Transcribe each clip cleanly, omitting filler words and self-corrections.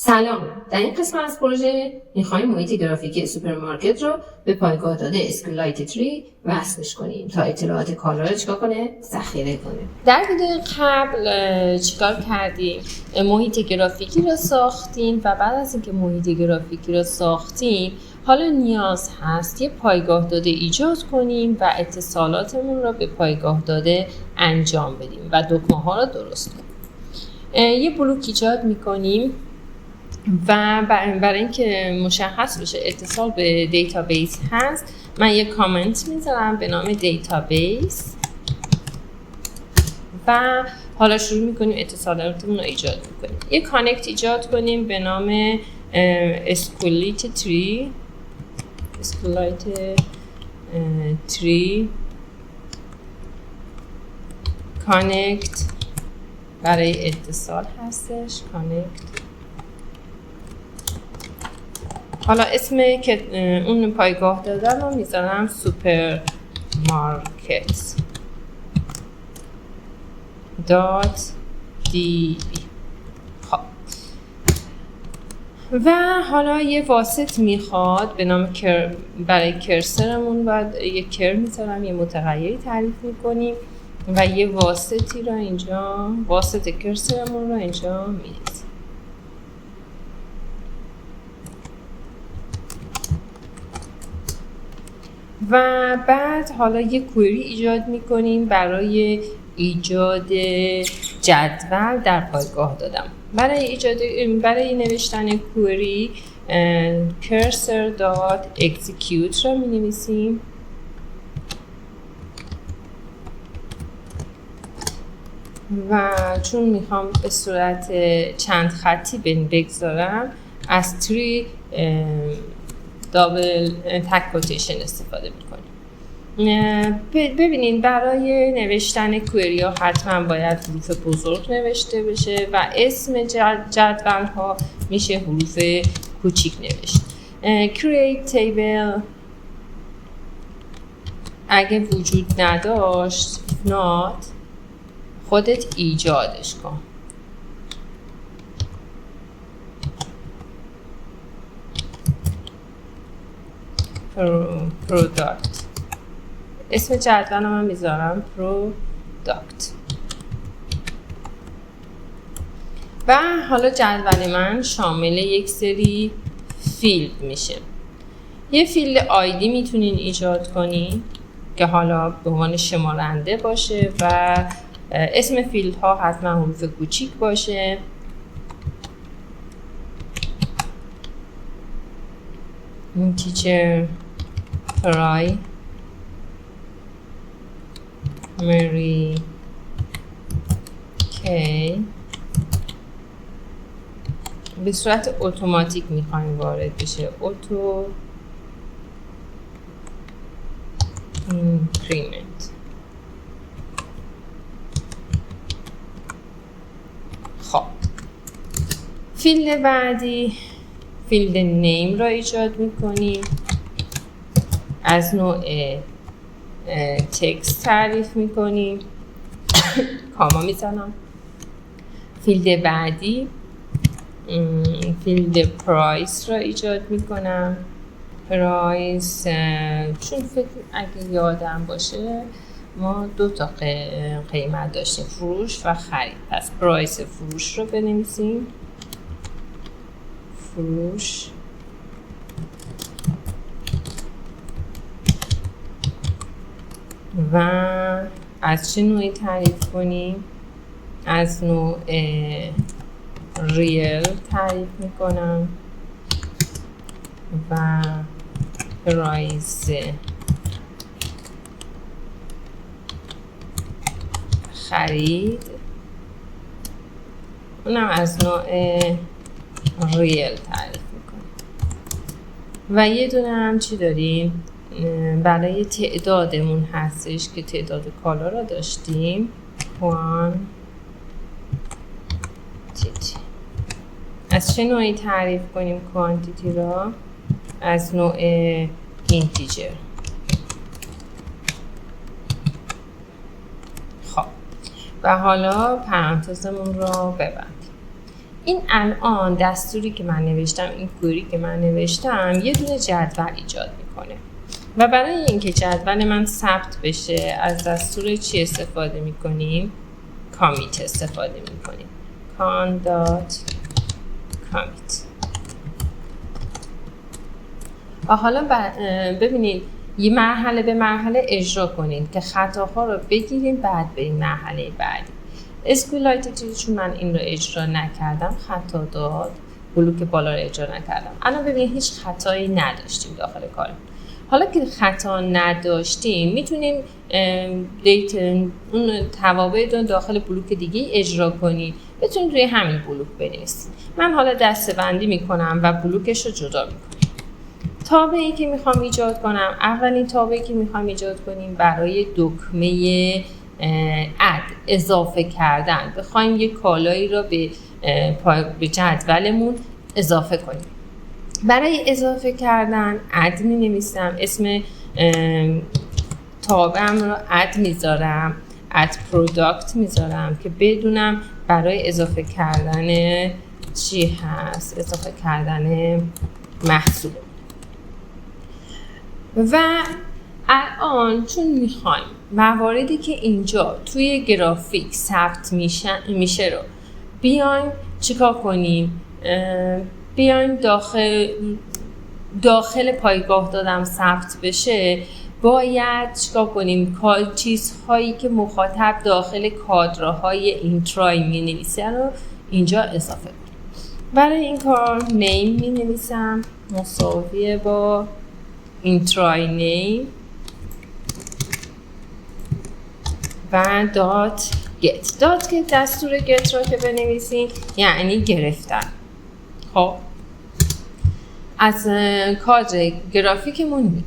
سلام، در این قسمت از پروژه میخوایم محیط گرافیکی سوپرمارکت رو به پایگاه داده اسکولایت تری وصلش کنیم تا اطلاعات کالا رو چیکار کنه؟ ذخیره کنه. در ویدیو قبل چیکار کردیم؟ محیط گرافیکی رو ساختیم و بعد از اینکه محیط گرافیکی رو ساختیم حالا نیاز هست یه پایگاه داده ایجاد کنیم و اتصالاتمون رو به پایگاه داده انجام بدیم و دکمه ها رو درست کنیم. یه بلوک ایجاد میکنیم و برای اینکه مشخص بشه اتصال به دیتابیس هست من یه کامنت میذارم به نام دیتابیس و حالا شروع میکنیم اتصالاتمون رو ایجاد میکنیم. یه کانکت ایجاد کنیم به نام اسکولایت تری کانکت برای اتصال هستش. کانکت حالا اسم که اون پایگاه دادن رو میذارم سوپر مارکت دات دی بی. خب و حالا یه واسط میخواد به نام برای کرسرمون باید یه کر میذارم، یه متغیری تعریف میکنیم و یه واسطی رو اینجا، واسط کرسرمون رو اینجا میذاریم. و بعد حالا یه کوئری ایجاد میکنیم برای ایجاد جدول در پایگاه دادم. برای نوشتن کوئری cursor.execute رو می نویسیم و چون میخوام به صورت چند خطی بگذارم از تری دابل تک کوتیشن استفاده میکنیم. ببینید برای نوشتن کوئری ها حتما باید حروف بزرگ نوشته بشه و اسم جدول ها میشه حروف کوچیک نوشت. create table اگه وجود نداشت if not خودت ایجادش کن. پروداکت اسم جدول من میذارم پروداکت و حالا جدول من شامل یک سری فیلد میشه. یه فیلد آیدی میتونین ایجاد کنین که حالا به عنوان شمارنده باشه و اسم فیلد ها حتما حروف کوچیک باشه. تیچر پرای مری کی به صورت اتوماتیک میخوایم وارد بشه. اوتو اینکریمنت. خب فیلد بعدی فیلد نیم را ایجاد میکنیم. از نوع تکست تعریف میکنیم. کاما میزنم. فیلد بعدی فیلد پرایس را ایجاد میکنم. پرایس چون اگه یادم باشه ما دو تا قیمت داشتیم، فروش و خرید. پس پرایس فروش رو بنویسیم. فروش و از چه نوعی تعریف کنیم؟ از نوع ریل تعریف میکنم و پرایس خرید اونم از نوع ریل تعریف میکنم. و یه دونه هم چی داریم؟ برای تعدادمون هستش که تعداد کالا را داشتیم کوانتیتی. از چه نوعی تعریف کنیم کوانتیتی را؟ از نوع اینتیجر. خب و حالا پرانتزمون را ببند. این الان دستوری که من نوشتم، این کوئری که من نوشتم یه دونه جدول ایجاد میکنه و برای اینکه جدول من ثبت بشه از دستور چی استفاده میکنیم؟ کامیت استفاده میکنیم. con.commit. و حالا ببینید یه مرحله به مرحله اجرا کنید که خطاها رو بگیریم بعد بریم مرحله بعدی. اسکولایت چون من این رو اجرا نکردم خطا داد، بلوک بالا رو اجرا نکردم. الان ببینید هیچ خطایی نداشتیم داخل کار. حالا که خطا نداشتیم میتونیم اون توابع رو داخل بلوک دیگه اجرا کنید. بتونید روی همین بلوک بنویسید. من حالا دسته‌بندی میکنم و بلوکش رو جدا میکنم. تابعی که میخوام ایجاد کنم، اولین تابعی که میخوام ایجاد کنیم برای دکمه اد اضافه کردن، بخوایم یک کالایی را به جدولمون اضافه کنیم. برای اضافه کردن اد می نویسم، اسم تابعم رو اد میذارم، اد پروداکت میذارم که بدونم برای اضافه کردن چی هست، اضافه کردن محصول. و الان چون میخوایم مواردی که اینجا توی گرافیک ثبت میشه رو بیایم چیکار کنیم؟ بیایم داخل پایگاه دادم ثبت بشه، باید چیکار کنیم؟ چیزهایی که مخاطب داخل کادرهای اینترای می نویسه رو اینجا اضافه کنیم. برای این کار نیم می نویسم مساویه با اینترای نیم و دات گت. دات گت دستور گت را که بنویسیم یعنی گرفتن. خب از کادر گرافیکمون میگیره.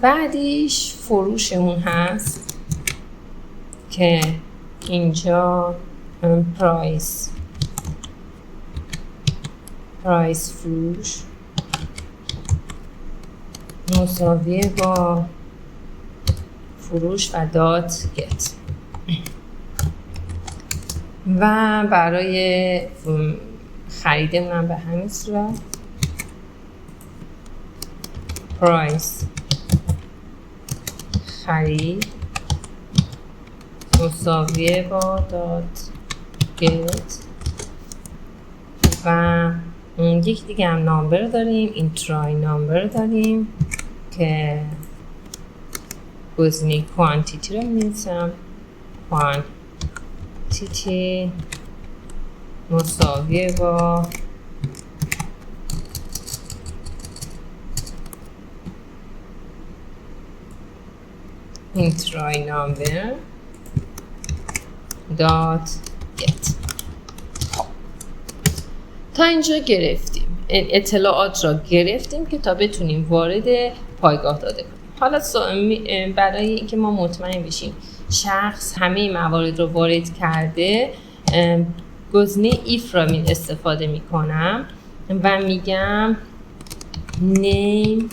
بعدیش فروشمون هست که اینجا پرایس فروش مساویه با فروش و دات گت. و برای خریدمونم به همین صورت پرایس خرید مساویه با دات گت. و یک دیگه هم نامبر داریم، این ترای نامبر داریم که گزینه کوانتیتی رو می‌نویسم، کوانتیتی مساویه با این ترای نامبر دات گت. تا اینجا گرفتیم، اطلاعات را گرفتیم که تا بتونیم وارد پایگاه داده کنیم. حالا برای اینکه ما مطمئن بشیم شخص همه موارد رو وارد کرده، گزینه ایف را استفاده میکنم و میگم name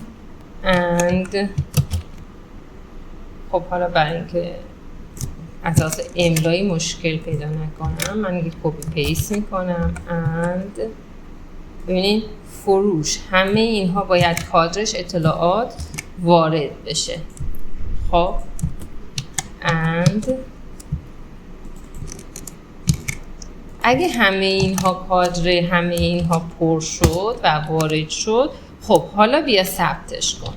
and خب حالا برای اینکه اساس املایی مشکل پیدا نکنم من یک کپی پیست میکنم and ببینید فروش، همه اینها باید کادرش اطلاعات وارد بشه. خب and اگه همه اینها کادر همه اینها پر شد و وارد شد، خب حالا بیا ثبتش کن.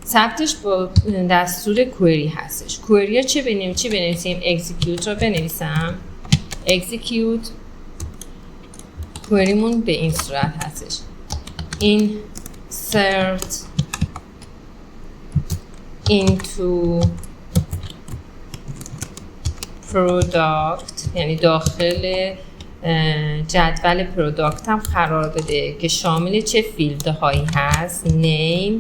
ثبتش با دستور کوئری هستش. کوئری چی بنویسیم؟ execute رو بنویسم. execute کوئریمون به این صورت هستش. insert into product یعنی داخل جدول پروداکت هم قرار بده که شامل چه فیلدهایی هست. name.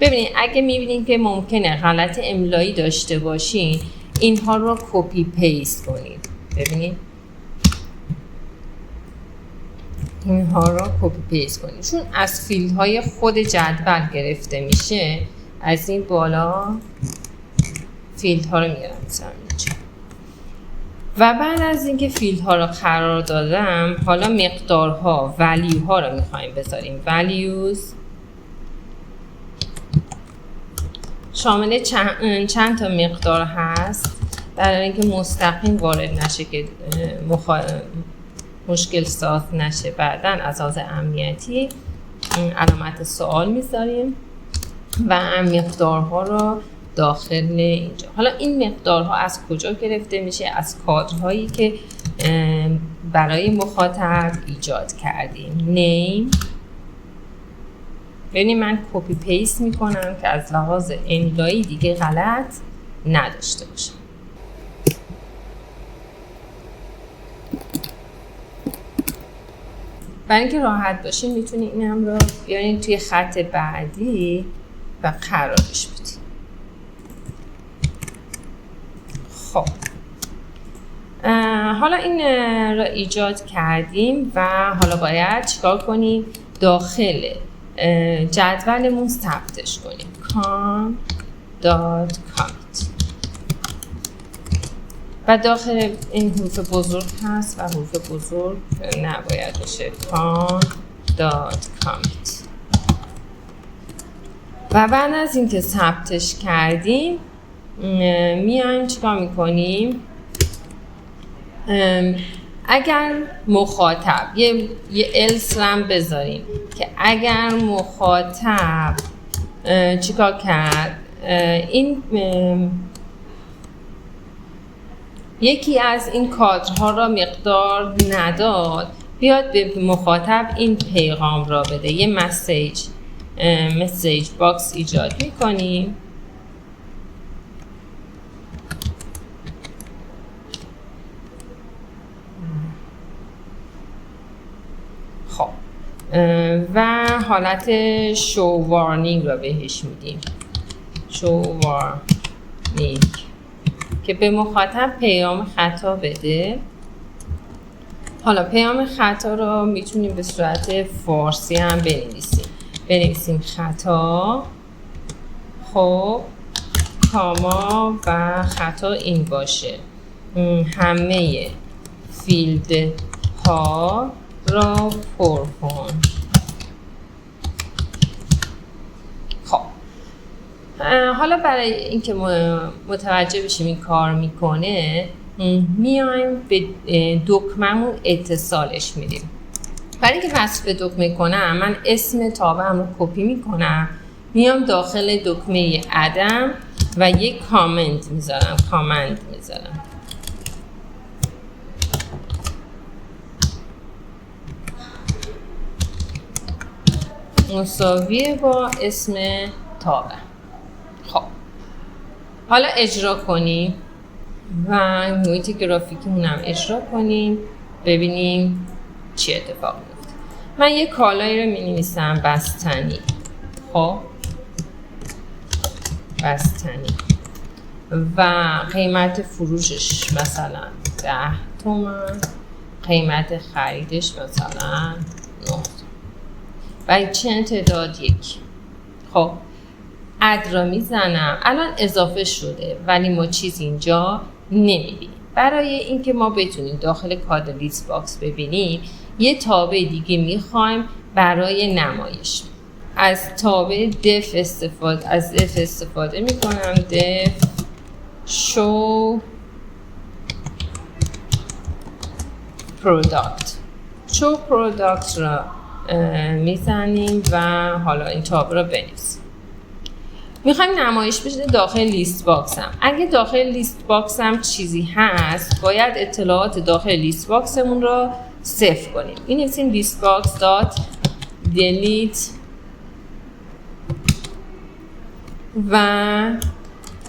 ببینید اگه میبینید که ممکنه غلط املایی داشته باشین اینها رو کپی پیست کنید. ببینید اینها رو کپی پیست کنید چون از فیلدهای خود جدول گرفته میشه. از این بالا فیلدها رو میارم و بعد از اینکه فیلد ها رو قرار دادم، حالا مقدارها ولیو ها رو میخوایم بذاریم. values شامل چند تا مقدار هست، در اینکه مستقیم وارد نشه که مشکل ساز نشه. بعداً از لحاظ امنیتی علامت سوال میذاریم و مقدارها رو داخل اینجا. حالا این مقدارها از کجا گرفته میشه؟ از کادرهایی که برای مخاطب ایجاد کردیم. نیم، ببینید من کپی پیست میکنم که از لحاظ املایی دیگه غلط نداشته باشم. برای اینکه راحت باشین میتونید اینم رو بیارین توی خط بعدی و قرارش بدید. خب حالا این را ایجاد کردیم و حالا باید چیکار کنیم؟ داخل جدولمون ثبتش کنیم. com.commit و داخل این حروف بزرگ هست و حروف بزرگ نباید باشه. com.commit و بعد از اینکه ثبتش کردیم میایم چیکار میکنیم؟ اگر مخاطب یه else هم بذاریم که اگر مخاطب چیکار کرد، این یکی از این کادرها را مقدار نداد، بیاد به مخاطب این پیغام را بده. یه مسیج باکس ایجاد میکنیم. خب و حالت شو وارنینگ را بهش میدیم. شو وارنینگ که به مخاطب پیام خطا بده. حالا پیام خطا را میتونیم به صورت فارسی هم بنویسیم خطا. خب کاما و خطا این باشه: همه فیلد ها را پر کن. خب حالا برای اینکه متوجه بشیم این کار میکنه، میایم به دکمه‌مون اتصالش میدیم. برای اینکه وصل به دکمه کنم، من اسم تابعم رو کپی میکنم، میام داخل دکمه عدم و یک کامنت میذارم. مساویه با اسم تابع. خب حالا اجرا کنیم و محیط گرافیکمون هم اجرا کنیم، ببینیم چی اتفاق میفته. من یه کالایی رو می‌نویسم بستنی. خب بستنی و قیمت فروشش مثلا 10 تومن، قیمت خریدش مثلا 9 تومن و چند تعداد 1. خب اد را میزنم، الان اضافه شده ولی ما چیز اینجا نمیبینیم. برای اینکه ما بتونیم داخل کادر لیست باکس ببینیم، یه تابع دیگه میخوایم برای نمایش. از تابع def استفاده میکنم. def show product را میزنیم و حالا این تابع را بنویسیم. میخوایم نمایش بشه داخل لیست باکس هم. اگه داخل لیست باکس هم چیزی هست، باید اطلاعات داخل لیست باکسمون رو صفر کنیم. این نویسیم لیست باکس دات delete و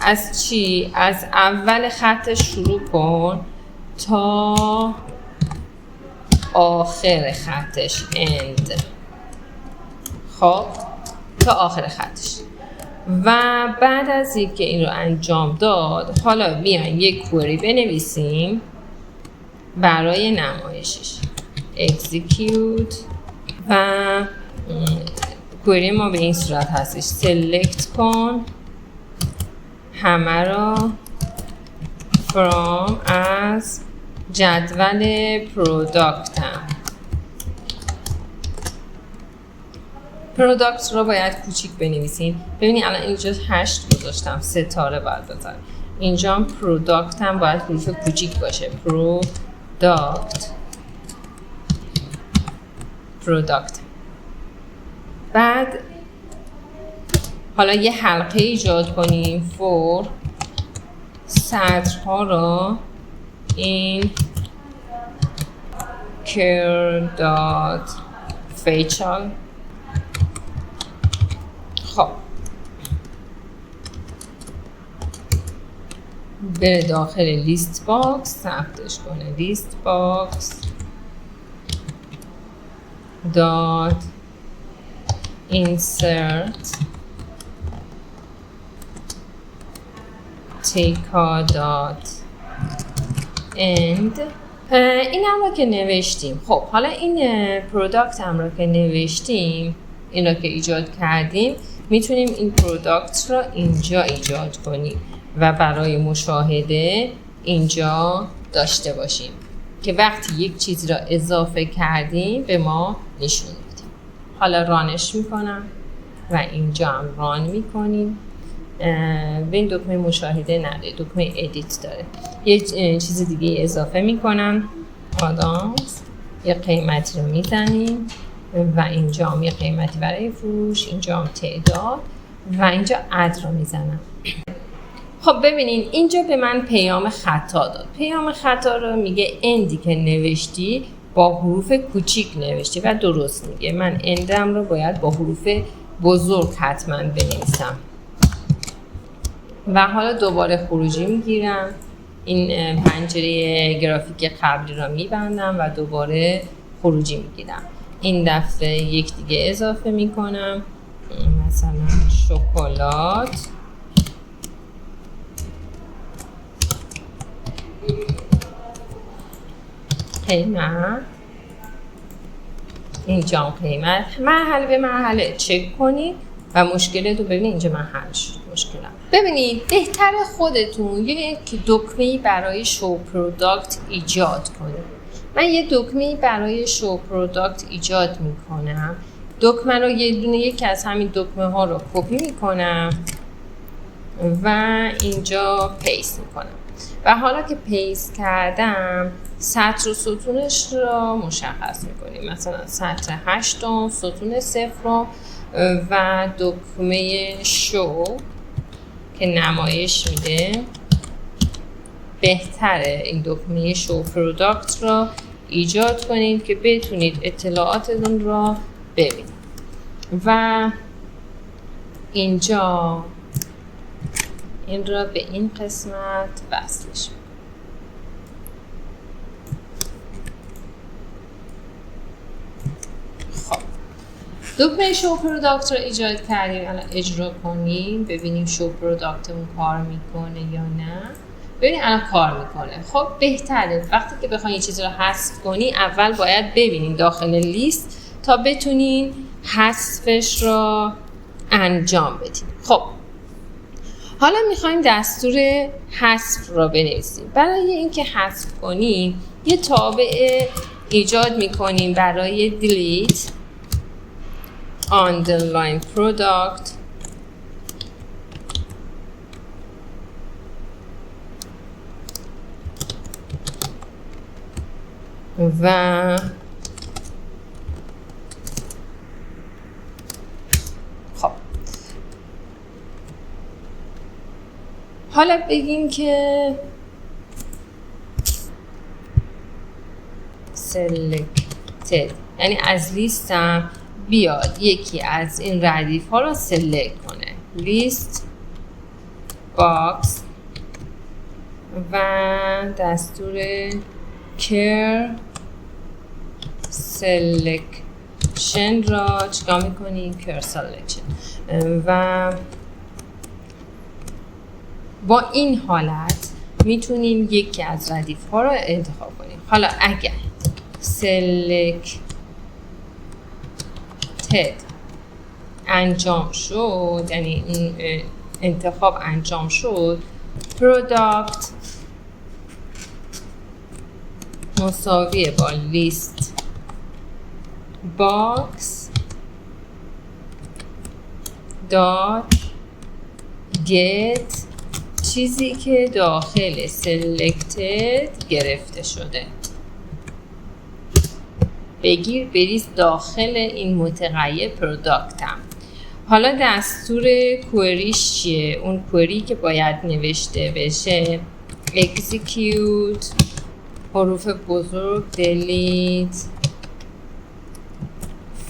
از چی؟ از اول خط شروع کن تا آخر خطش end. خب تا آخر خطش. و بعد از اینکه این رو انجام داد، حالا بیایم یک کوری بنویسیم برای نمایشش. execute و کوری ما به این صورت هستش: select کن همه را from از جدول پروداکتم. پروداکت رو باید کوچیک بنویسین. ببینید الان اینجا 8 گذاشتم، ستاره باید بذارم. اینجا پروداکتم باید حروف کوچیک باشه. پروداکت. بعد حالا یه حلقه ایجاد کنیم for سطرها رو این care.facial. خب بره داخل لیست باکس، ثبتش کنه. لیست باکس دات insert take.end. این هم رو که نوشتیم. خب حالا این پروداکت هم رو که نوشتیم، این رو که ایجاد کردیم، میتونیم این پروداکت رو اینجا ایجاد کنیم و برای مشاهده اینجا داشته باشیم که وقتی یک چیزی را اضافه کردیم به ما نشون میده. حالا رانش میکنم و اینجا هم ران میکنیم. به این دکمه مشاهده نداره، دکمه ادیت داره. یه چیز دیگه اضافه میکنم، آدانس، یه قیمتی رو میزنیم و اینجا هم یه قیمتی برای فروش، اینجا هم تعداد و اینجا اد رو میزنم. خب ببینین اینجا به من پیام خطا داد. پیام خطا رو میگه اندی که نوشتی با حروف کوچیک نوشتی و درست میگه. من اندم رو باید با حروف بزرگ حتما بنویسم. و حالا دوباره خروجی میگیرم، این پنجره گرافیک قبلی را میبندم و دوباره خروجی میگیرم. این دفعه یک دیگه اضافه میکنم، مثلا شکلات قیمت، اینجا قیمت، مرحله به مرحله چک کنید و مشکلت رو ببینید. اینجا من حل شد مشکلم. ببینید بهتر خودتون یک دکمه‌ای برای شو پروداکت ایجاد کنید. من یه دکمه‌ای برای شو پروداکت ایجاد میکنم. دکمه رو یکی از همین دکمه ها رو کپی میکنم و اینجا پیست میکنم. و حالا که پیست کردم سطر و ستونش رو مشخص میکنیم. مثلا سطر 8 ستون 0 و دکمه شو که نمایش میده. بهتره این دکمه شو پروداکت رو ایجاد کنید که بتونید اطلاعاتتون رو ببینید. و اینجا این را به این قسمت وصلش میکنم. خب دکمه شو پروداکت رو ایجاد کردیم. الان اجرا کنیم ببینیم شو پروداکتمون کار میکنه یا نه. ببینید الان کار میکنه. خب بهتره وقتی که بخواید یه چیزی رو حذف کنی اول باید ببینید داخل لیست تا بتونین حذفش رو انجام بدید. خب حالا میخوایم دستور حذف رو بنویسیم. برای اینکه حذف کنیم یه تابع ایجاد میکنیم برای delete underline product و خب حالا بگیم که selected یعنی از لیستم بیاد یکی از این ردیف ها رو سلکت کنه. لیست باکس و دستور care selection را چیکار میکنیم؟ care selection و با این حالت میتونیم یکی از ردیف ها رو انتخاب کنیم. حالا اگر selected انجام شد یعنی این انتخاب انجام شد product مساویه با لیست باکس دات get چیزی که داخل selected گرفته شده. بگیر بریز داخل این متغیر پروداکتم. حالا دستور کوئریش چیه؟ اون کوئری که باید نوشته بشه execute حروف بزرگ delete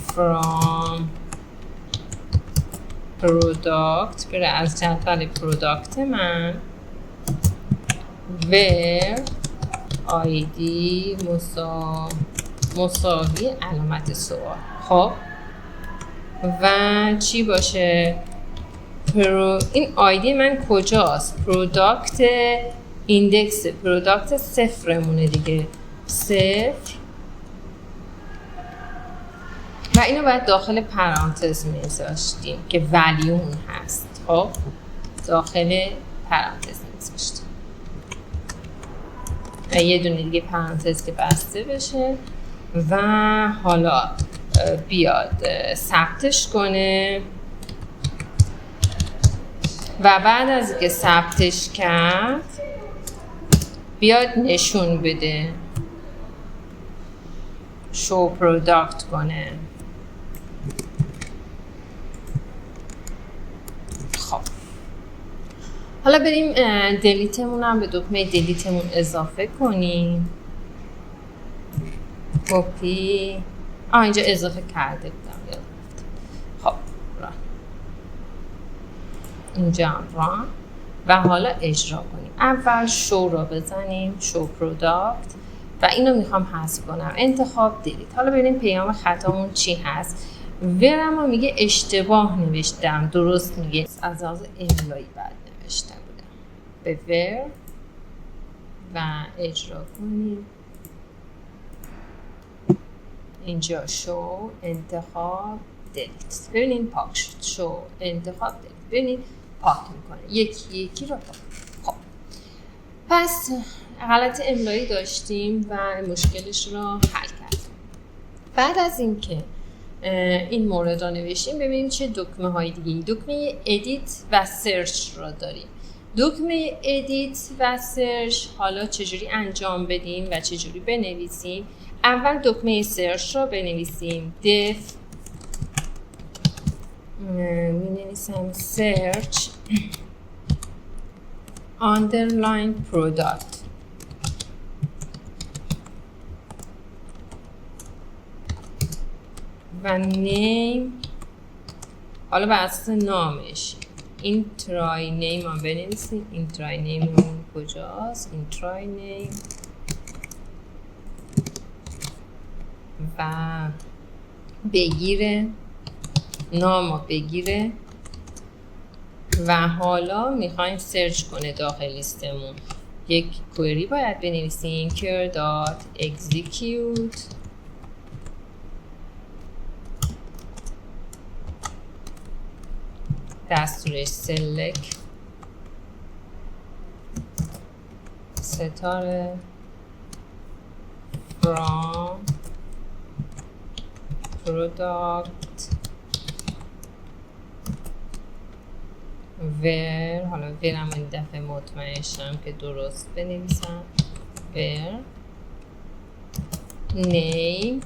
from product بره از جدول پروداکت من where id مساوی علامت سوال. خب و چی باشه؟ این آیدی من کجاست؟ پروداکت ایندکس پروداکت صفرمونه دیگه، صفر، و اینو باید داخل پرانتز میذاشتیم که ولیون هست. خب داخل پرانتز میذاشتیم و یه دونه دیگه پرانتز که بسته بشه و حالا بیاد ثبتش کنه و بعد از اینکه ثبتش کرد بیاد نشون بده، شو پروداکت کنه. خب حالا بریم دلیتمون هم به دکمه دلیتمون اضافه کنیم. کپی اینجا اضافه کرده بودم. خب ران، اینجا هم ران و حالا اجرا کنیم. اول شو را بزنیم، شو پروداکت، و اینو میخوام حذف کنم، انتخاب دیلیت. حالا ببینیم پیام خطامون چی هست. ورم میگه اشتباه نوشتم، درست میگه از لحاظ املایی بد نوشته بودم. به ور و اجرا کنیم. اینجا شو انتخاب دیلیت، ببینید پاک شد. شو انتخاب دیلیت، ببینید پاک میکنه، یکی یکی رو پاک. خب پس غلط املایی داشتیم و مشکلش رو حل کردیم. بعد از اینکه این مورد رو نوشتیم ببینیم چه دکمه های دیگه. دکمه ادیت و سرچ رو داریم. دکمه ادیت و سرچ حالا چجوری انجام بدیم و چجوری بنویسیم؟ اول دکمه سرچ رو بنویسیم. def می نویسم search underline product و name، حالا بر اساس نامش این ترای نیم هم بنویسیم. این ترای نیم کجاست؟ این ترای نیم و بگیره، نامو بگیره و حالا میخوایم سرچ کنه داخل لیستمون. یک کوئری باید بنویسیم cure.execute دستورش select ستاره from product where، حالا ورم این دفعه مطمئن شم که درست بنویسم، where name،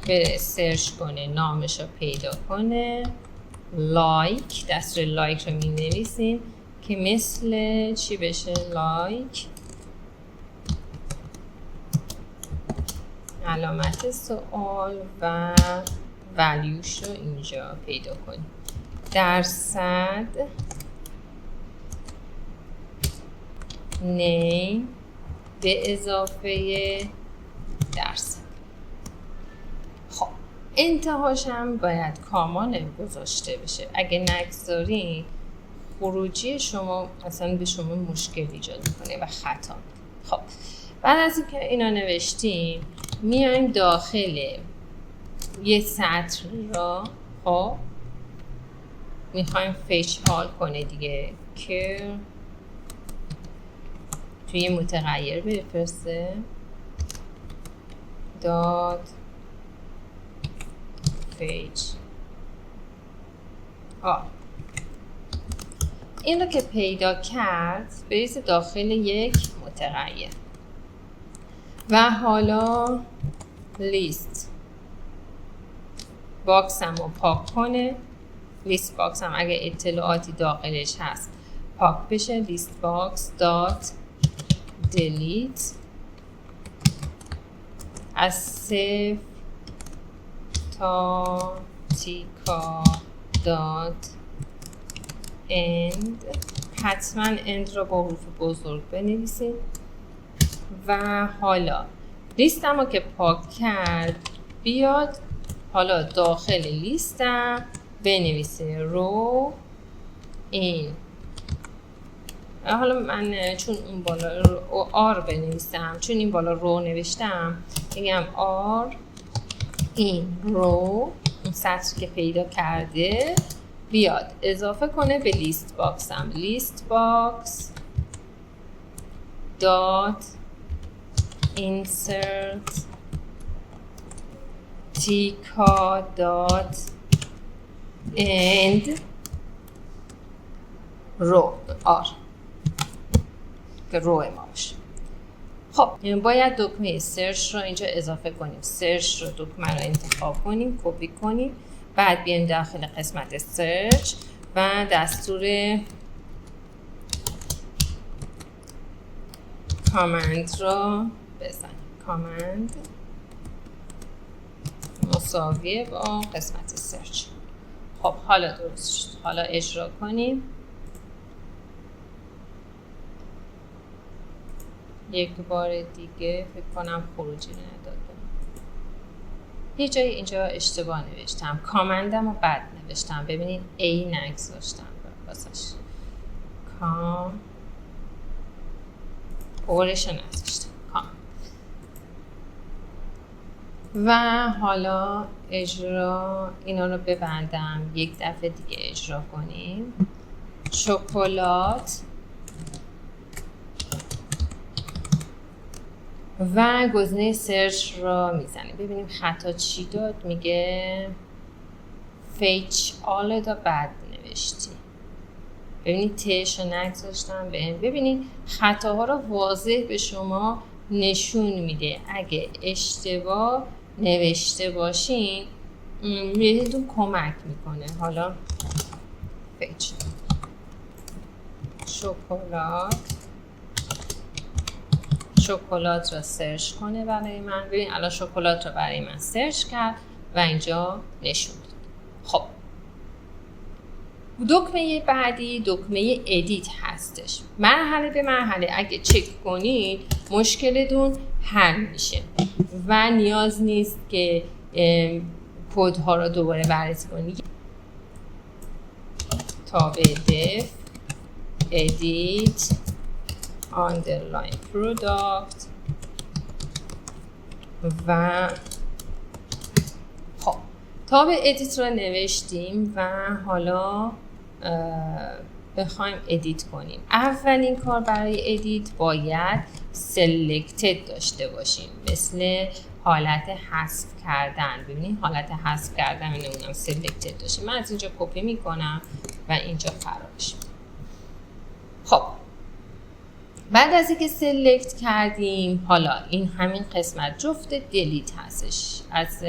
بره سرچ کنه، نامش رو پیدا کنه، لایک، دستور لایک رو می نویسیم که مثل چی بشه؟ لایک علامت سوال و ولیوش رو اینجا پیدا کنیم. درصد نیم به اضافه درصد. خب انتهاش هم باید کامان گذاشته بشه. اگه نگذارین خروجی شما اصلا به شما مشکل ایجاد میکنه و خطا. خب بعد از اینکه اینا نوشتیم میایم داخل یه سطر را خب میخوایم فیچ هال کنه دیگه، که توی متغیر بفرسته دات پیج این رو که پیدا کرد بریزه داخل یک متغیر و حالا لیست باکس هم رو پاک کنه. لیست باکس هم اگه اطلاعاتی داخلش هست پاک بشه. لیست باکس دات دیلیت از 0 تا تیکا دات اند. حتما اند رو با حروف بزرگ بنویسید و حالا لیستم رو که پاک کرد بیاد حالا داخل لیستم بنویسه رو این. حالا من چون اون بالا آر بنویسم، چون این بالا رو نوشتم میگم آر این رو اون سطری که پیدا کرده بیاد اضافه کنه به لیست باکسم. لیست باکس دات insert تیکا دات end رو آر که رو ما باشه. خب باید دکمه سرچ رو اینجا اضافه کنیم. سرچ رو دکمه رو انتخاب کنیم، کپی کنیم، بعد بیایم داخل قسمت سرچ و دستور کامند رو بزنیم. کامند مساویه با قسمت سرچ. خب حالا درست شد. حالا اجرا کنیم. یک بار دیگه فکر کنم خروجی نداده. یه جایی اینجا اشتباه نوشتم. کامندم رو بد نوشتم. ببینید ای نگذاشتم واسش. اورش نذاشتم. و حالا اجرا اینا رو ببندم. یک دفعه دیگه اجرا کنیم. شکلات و گزینه سرچ رو میزنیم. ببینیم خطا چی داد. میگه فیچ آل دا بد نوشتی. ببینید تش رو نگذاشتم به این. ببینید خطاها رو واضح به شما نشون میده. اگه اشتباه نوشته باشین بهتون کمک میکنه. حالا فیچ شکلات رو سرچ کنه برای من. ببین الان شکلات رو برای من سرچ کرد و اینجا نشون داد. خب دکمه بعدی دکمه ادیت هستش. مرحله به مرحله اگه چک کنید مشکلتون حل میشه و نیاز نیست که کدها رو دوباره بررسی کنید. تابع دف ادیت underline product و خب تابع ادیت رو نوشتیم و حالا بخوایم ادیت کنیم. اولین کار برای ادیت باید سلکتد داشته باشیم، مثل حالت حذف کردن. ببینید حالت حذف کردن اونم سلکتد داشته. من از اینجا کپی میکنم و اینجا خرابش. خب بعد از اینکه سلکت کردیم حالا این همین قسمت جفت دلیت هستش، از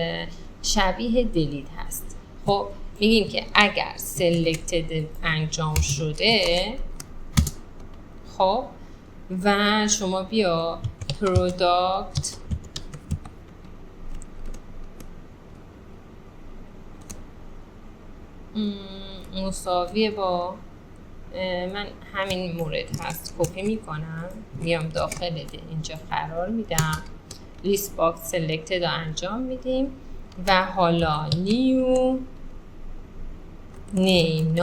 شبیه دلیت هست. خب میگیم که اگر سلکتد انجام شده خب و شما بیا پروداکت مساویه با من همین مورد هست کپی میکنم میام داخل اینجا قرار میدم. لیست باکس سلکتد رو انجام میدیم و حالا نیو نیم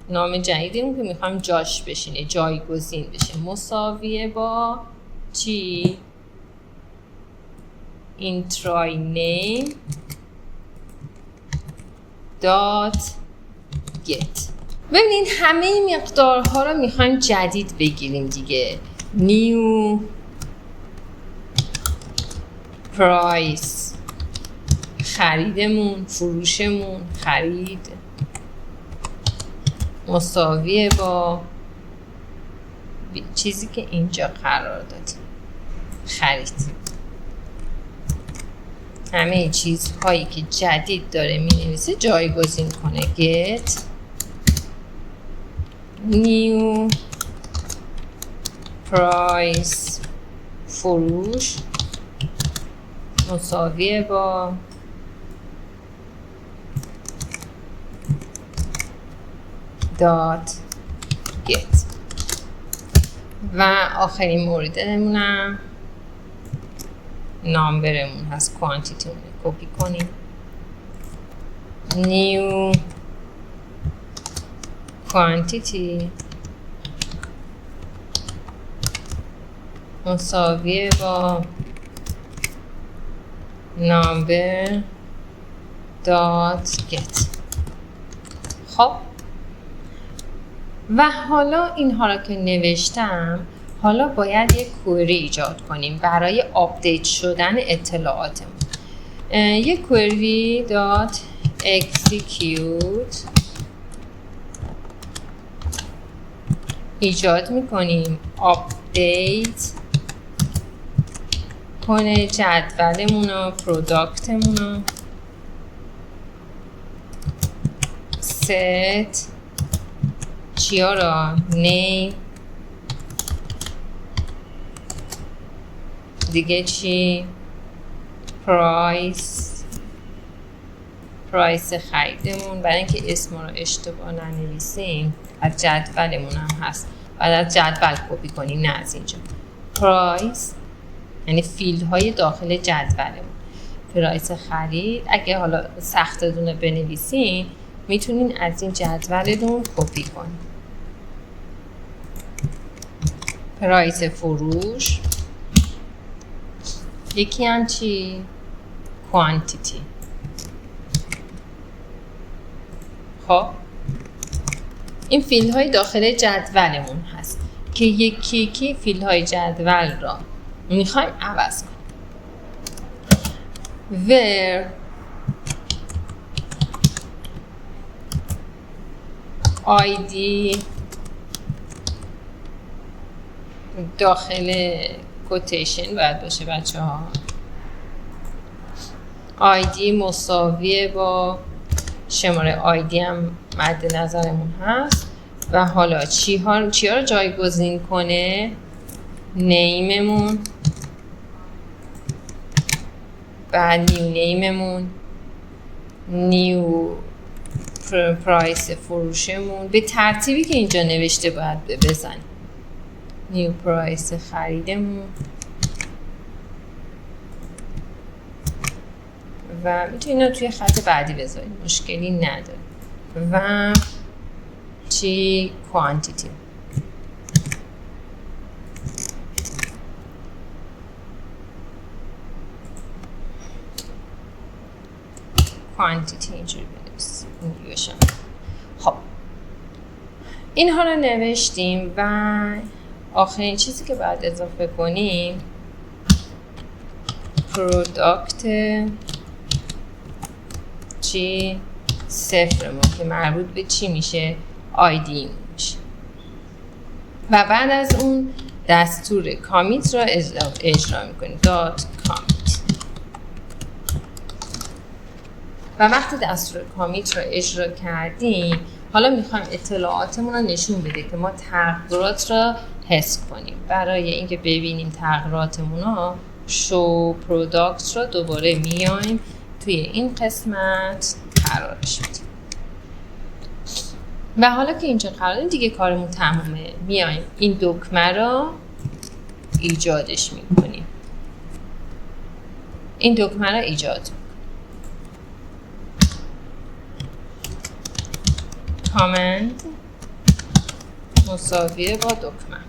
نام جدیدمون که میخوایم جاش بشینه، جایگزین بشه، مساویه با چی؟ intry name dot get. ببینید همه این مقدارها رو میخوایم جدید بگیریم دیگه. نیو پرایس، خریدمون، فروشمون، خرید مساویه با چیزی که اینجا قرار دادیم، خرید. همه چیزهایی که جدید داره می نویسه جایگزین کنه. get new price، فروش مساویه با dot get. و آخرین موردمونم نامبرمون هست، کوانتیتی مونه. کپی کنیم new quantity مساویه با number dot get. خب و حالا اینها را که نوشتم، حالا باید یک کوئری ایجاد کنیم برای آپدیت شدن اطلاعاتمون. یک کوئری دات اکزیکیوت ایجاد میکنیم، آپدیت کنه جدولمون و پروداکتمون رو، ست چیا را؟ نیم، دیگه چی؟ پرایس خریدمون، برای اینکه اسم رو اشتباه ننویسیم از جدولمون هم هست، بعد از جدول کپی کنیم، نه از اینجا. پرایس یعنی فیلد های داخل جدولمون. پرایس خرید، اگه حالا سختتونه بنویسین میتونین از این جدولتون کپی کنین. پرایس فروش، یکی هم چی؟ کوانتیتی. خب این فیلد های داخل جدولمون هست که یکی فیلد های جدول را میخوایم عوض کنیم. where ID داخل کوتیشن باید باشه بچه ها. ID مساویه با شماره ID هم مد نظرمون هست. و حالا چی ها رو جایگزین کنه؟ نیممون، بعد نیو نیممون، نیو پرایس فروشمون، به ترتیبی که اینجا نوشته باید بزنیم. نیو پرایس خریدمون و میتونید توی خط بعدی بذارید، مشکلی نداره. و چی؟ کوانتیتی. کوانتیتی اینجوری بنویسیم. خب اینها رو نوشتیم و آخرین چیزی که باید اضافه کنیم پروداکت چی؟ صفر ما که مربوط به چی میشه؟ آیدی میشه. و بعد از اون دستور کامیت را اجرا میکنیم. دات کامیت. و وقتی دستور کامیت را اجرا کردیم، حالا میخوایم اطلاعاتمون رو نشون بده که ما تغییرات را حذف کنیم. برای اینکه ببینیم تغییراتمون رو، شو پروداکت را دوباره میایم توی این قسمت قرارش میدیم. و حالا که اینجا قراره دیگه کارمون تمومه، میایم این دکمه را ایجادش میکنیم. این دکمه را ایجاد میکنیم. کامند مساویه با دکمه.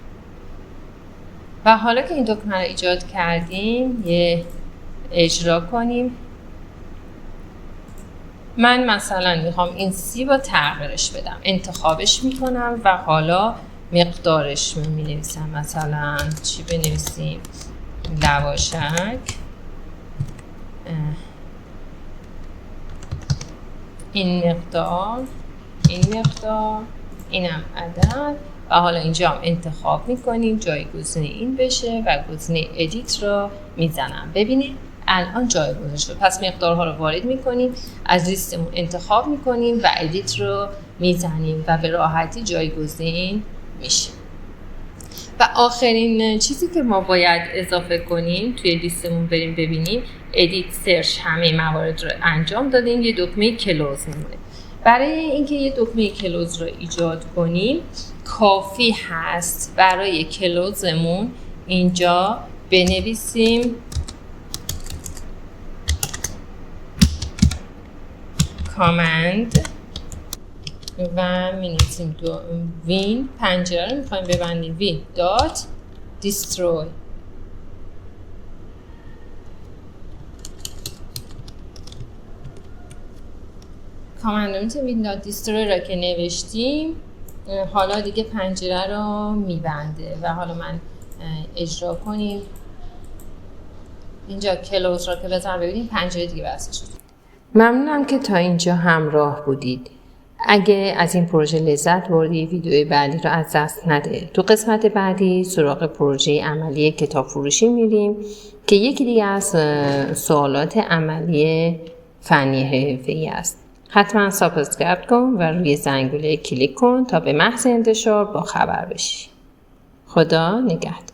و حالا که این دکمه را ایجاد کردیم، یه اجرا کنیم. من مثلا میخوام این سی با تغییرش بدم، انتخابش میکنم و حالا مقدارش مینویسم. مثلا چی بنویسیم؟ لواشک این مقدار، اینم عدد. و حالا اینجا هم انتخاب میکنیم جایگزین این بشه و گزینه ادیت رو میزنم. ببینید الان جایگزین شد. پس مقدارها رو وارد میکنیم، از لیستمون انتخاب میکنیم و ادیت رو میزنیم و به راحتی جایگزین میشه. و آخرین چیزی که ما باید اضافه کنیم توی لیستمون بریم ببینیم، ادیت سرچ همه موارد رو انجام دادیم، یه دکمه کلوز میمونه. برای اینکه یه دکمه کلوز رو ایجاد کنیم کافی هست برای کلوزمون اینجا بنویسیم کامند و می‌نویسیم وین، پنجره رو می‌خوایم ببندیم، وین دات دیستروی. کامند وین دات دیستروی را که نوشتیم حالا دیگه پنجره رو میبنده و حالا من اجرا کنیم اینجا کلوز را که بزنم ببینیم پنجره دیگه بسته شد. ممنونم که تا اینجا همراه بودید. اگه از این پروژه لذت بردی ویدیوی بعدی رو از دست نده. تو قسمت بعدی سراغ پروژه عملی کتاب فروشی میریم که یکی دیگه از سوالات عملی فنی حرفه‌ای است. حتما سابسکرایب کن و روی زنگوله کلیک کن تا به محض انتشار با خبر بشی. خدا نگهدار.